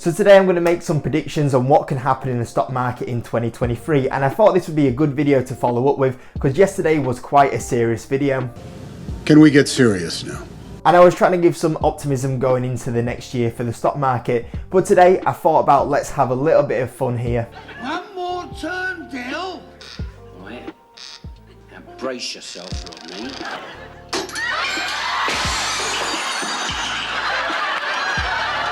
So today I'm going to make some predictions on what can happen in the stock market in 2023, and I thought this would be a good video to follow up with because yesterday was quite a serious video. Can we get serious now? And I was trying to give some optimism going into the next year for the stock market, but today I thought about let's have a little bit of fun here. One more turn, Dill. Right. Now brace yourself, Rodney.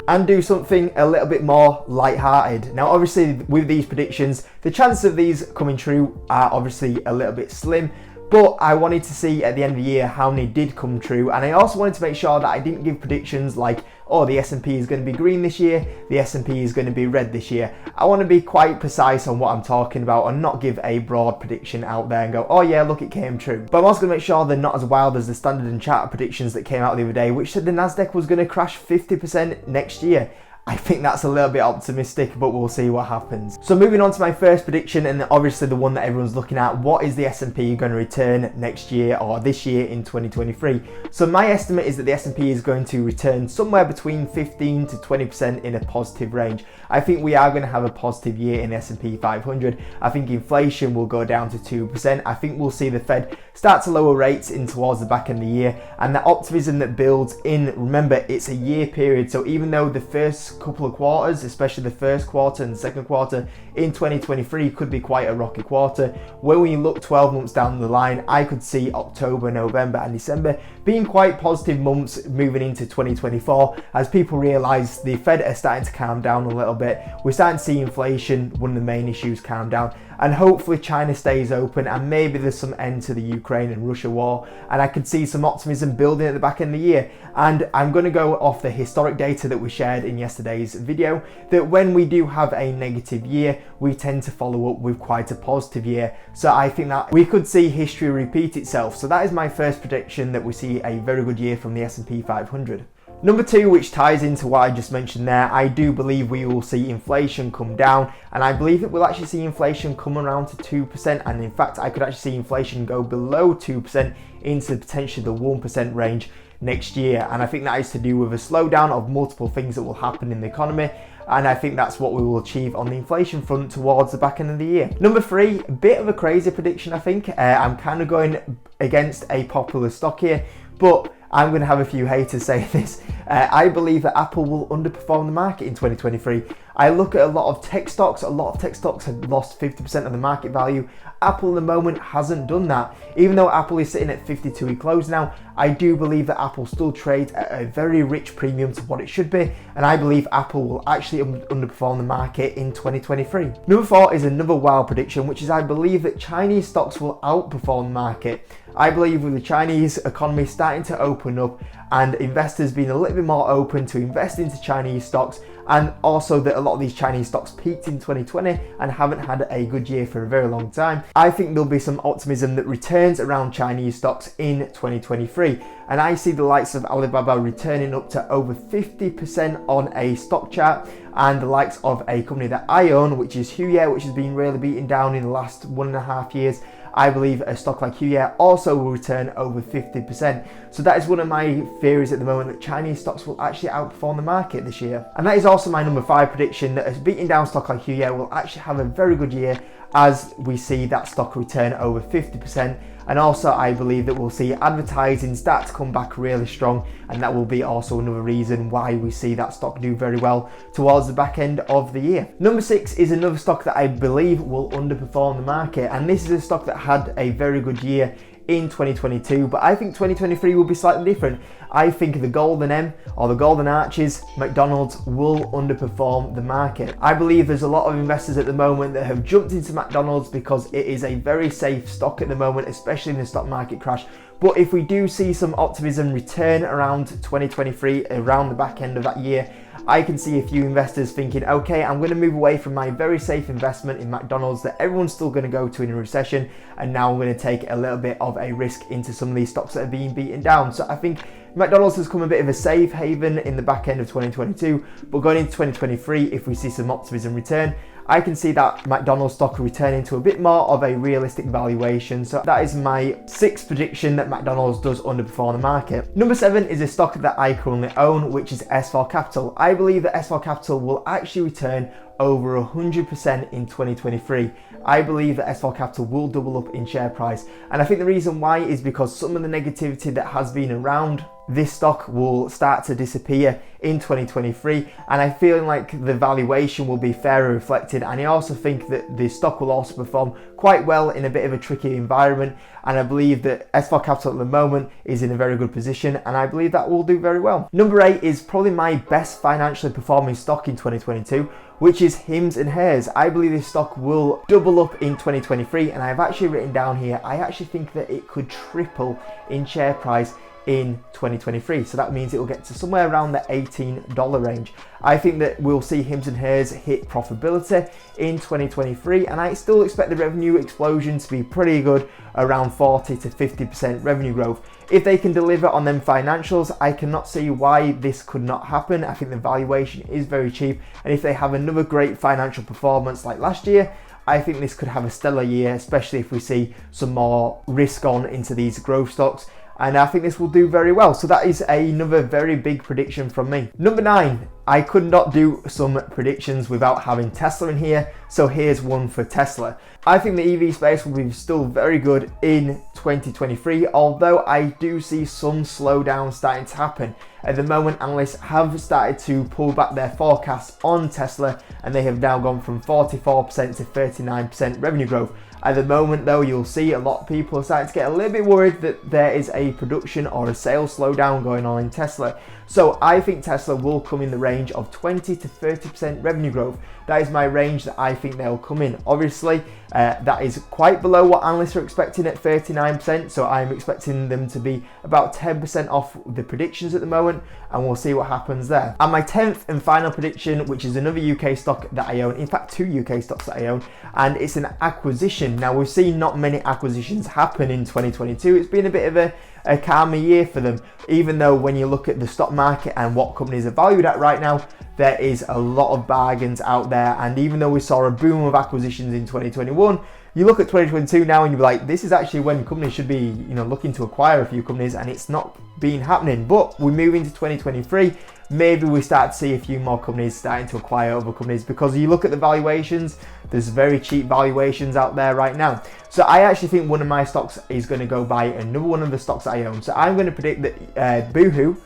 And do something a little bit more light-hearted. Now obviously with these predictions, the chances of these coming true are obviously a little bit slim, but I wanted to see at the end of the year how many did come true, and I also wanted to make sure that I didn't give predictions like, oh, the S&P is going to be green this year, the S&P is going to be red this year. I want to be quite precise on what I'm talking about and not give a broad prediction out there and go, oh yeah, look, it came true. But I'm also going to make sure they're not as wild as the Standard & Chartered predictions that came out the other day, which said the Nasdaq was going to crash 50% next year. I think that's a little bit optimistic, but we'll see what happens. So moving on to my first prediction, and obviously the one that everyone's looking at, what is the S&P going to return next year or this year in 2023? So my estimate is that the S&P is going to return somewhere between 15 to 20% in a positive range. I think we are going to have a positive year in the S&P 500. I think inflation will go down to 2%. I think we'll see the Fed start to lower rates in towards the back end of the year, and that optimism that builds in, remember, it's a year period, so even though the first couple of quarters, especially the first quarter and the second quarter in 2023 could be quite a rocky quarter, when we look 12 months down the line, I could see October, November and December being quite positive months moving into 2024 as people realise the Fed are starting to calm down a little bit. We're starting to see inflation, one of the main issues, calm down, and hopefully China stays open and maybe there's some end to the Ukraine and Russia war, and I could see some optimism building at the back end of the year. And I'm going to go off the historic data that we shared in yesterday's video, that when we do have a negative year, we tend to follow up with quite a positive year. So I think that we could see history repeat itself. So that is my first prediction, that we see a very good year from the S&P 500. Number two, which ties into what I just mentioned there, I do believe we will see inflation come down, and I believe that we'll actually see inflation come around to 2%, and in fact I could actually see inflation go below 2% into potentially the 1% range next year. And I think that is to do with a slowdown of multiple things that will happen in the economy, and I think that's what we will achieve on the inflation front towards the back end of the year. Number three, a bit of a crazy prediction I think. I'm kind of going against a popular stock here, but I'm going to have a few haters say this. I believe that Apple will underperform the market in 2023. I look at a lot of tech stocks. A lot of tech stocks have lost 50% of the market value. Apple at the moment hasn't done that. Even though Apple is sitting at 52-week close now, I do believe that Apple still trades at a very rich premium to what it should be, and I believe Apple will actually underperform the market in 2023. Number four is another wild prediction, which is I believe that Chinese stocks will outperform the market. I believe with the Chinese economy starting to open up and investors being a little bit more open to invest into Chinese stocks, and also that a lot of these Chinese stocks peaked in 2020 and haven't had a good year for a very long time, I think there'll be some optimism that returns around Chinese stocks in 2023. And I see the likes of Alibaba returning up to over 50% on a stock chart, and the likes of a company that I own, which is Huya, which has been really beaten down in the last 1.5 years. I believe a stock like Huya also will return over 50%. So that is one of my theories at the moment, that Chinese stocks will actually outperform the market this year. And that is also my number five prediction, that a beaten down stock like Huya will actually have a very good year as we see that stock return over 50%. And also I believe that we'll see advertising start to come back really strong, and that will be also another reason why we see that stock do very well towards the back end of the year. Number six is another stock that I believe will underperform the market, and this is a stock that had a very good year in 2022, but I think 2023 will be slightly different. I think the Golden M, or the Golden Arches, McDonald's, will underperform the market. I believe there's a lot of investors at the moment that have jumped into McDonald's because it is a very safe stock at the moment, especially in the stock market crash. But if we do see some optimism return around 2023, around the back end of that year, I can see a few investors thinking, okay, I'm going to move away from my very safe investment in McDonald's that everyone's still going to go to in a recession, and now I'm going to take a little bit of a risk into some of these stocks that are being beaten down. So I think McDonald's has come a bit of a safe haven in the back end of 2022, but going into 2023, if we see some optimism return, I can see that McDonald's stock returning to a bit more of a realistic valuation. So that is my 6th prediction that McDonald's does underperform the market. Number 7 is a stock that I currently own, which is S4 Capital. I believe that S4 Capital will actually return over 100% in 2023. I believe that S4 Capital will double up in share price. And I think the reason why is because some of the negativity that has been around this stock will start to disappear in 2023, and I feel like the valuation will be fairer reflected. And I also think that the stock will also perform quite well in a bit of a tricky environment, and I believe that S4 Capital at the moment is in a very good position, and I believe that will do very well. Number 8 is probably my best financially performing stock in 2022, which is Hims and Hers. I believe this stock will double up in 2023, and I've actually written down here, I actually think that it could triple in share price in 2023. So that means it will get to somewhere around the $18 range. I think that we'll see Hims and Hers hit profitability in 2023, and I still expect the revenue explosion to be pretty good, around 40 to 50% revenue growth. If they can deliver on them financials, I cannot see why this could not happen. I think the valuation is very cheap, and if they have another great financial performance like last year, I think this could have a stellar year, especially if we see some more risk on into these growth stocks. And I think this will do very well. So that is another very big prediction from me. Number 9, I could not do some predictions without having Tesla in here. So here's one for Tesla. I think the EV space will be still very good in 2023, although I do see some slowdown starting to happen. At the moment, analysts have started to pull back their forecasts on Tesla, and they have now gone from 44% to 39% revenue growth. At the moment though, you'll see a lot of people are starting to get a little bit worried that there is a production or a sales slowdown going on in Tesla. So I think Tesla will come in the range of 20 to 30% revenue growth. That is my range that I think they'll come in. Obviously, that is quite below what analysts are expecting at 39%. So I'm expecting them to be about 10% off the predictions at the moment, and we'll see what happens there. And my 10th and final prediction, which is another UK stock that I own, in fact 2 UK stocks that I own, and it's an acquisition. Now we've seen not many acquisitions happen in 2022. It's been a bit of a calmer year for them, even though when you look at the stock market and what companies are valued at right now, there is a lot of bargains out there. And even though we saw a boom of acquisitions in 2021, you look at 2022 now and you're like, this is actually when companies should be, looking to acquire a few companies, and it's not been happening. But we move into 2023, maybe we start to see a few more companies starting to acquire other companies, because you look at the valuations, there's very cheap valuations out there right now. So I actually think one of my stocks is going to go buy another one of the stocks that I own. So I'm going to predict that Boohoo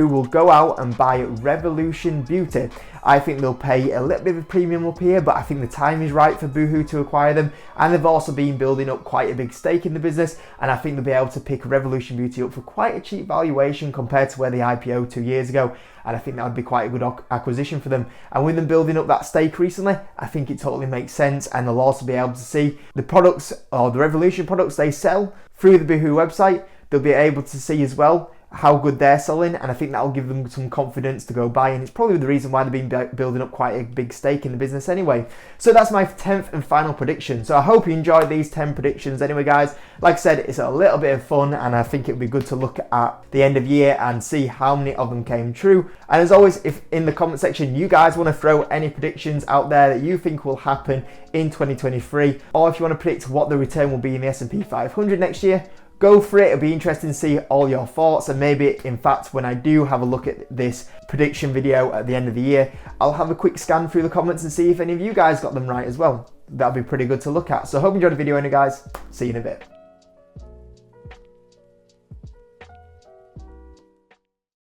will go out and buy Revolution Beauty. I think they'll pay a little bit of a premium up here, but I think the time is right for Boohoo to acquire them. And they've also been building up quite a big stake in the business, and I think they'll be able to pick Revolution Beauty up for quite a cheap valuation compared to where they IPO'd 2 years ago. And I think that would be quite a good acquisition for them. And with them building up that stake recently, I think it totally makes sense. And they'll also be able to see the products, or the Revolution products they sell through the Boohoo website. They'll be able to see as well how good they're selling, and I think that'll give them some confidence to go buy, and it's probably the reason why they've been building up quite a big stake in the business anyway. So that's my 10th and final prediction. So I hope you enjoyed these 10 predictions anyway, guys. Like I said, it's a little bit of fun, and I think it would be good to look at the end of year and see how many of them came true. And as always, if in the comment section you guys want to throw any predictions out there that you think will happen in 2023, or if you want to predict what the return will be in the S&P 500 next year, go for it. It'll be interesting to see all your thoughts, and maybe in fact when I do have a look at this prediction video at the end of the year, I'll have a quick scan through the comments and see if any of you guys got them right as well. That'll be pretty good to look at. So hope you enjoyed the video anyway, guys. See you in a bit.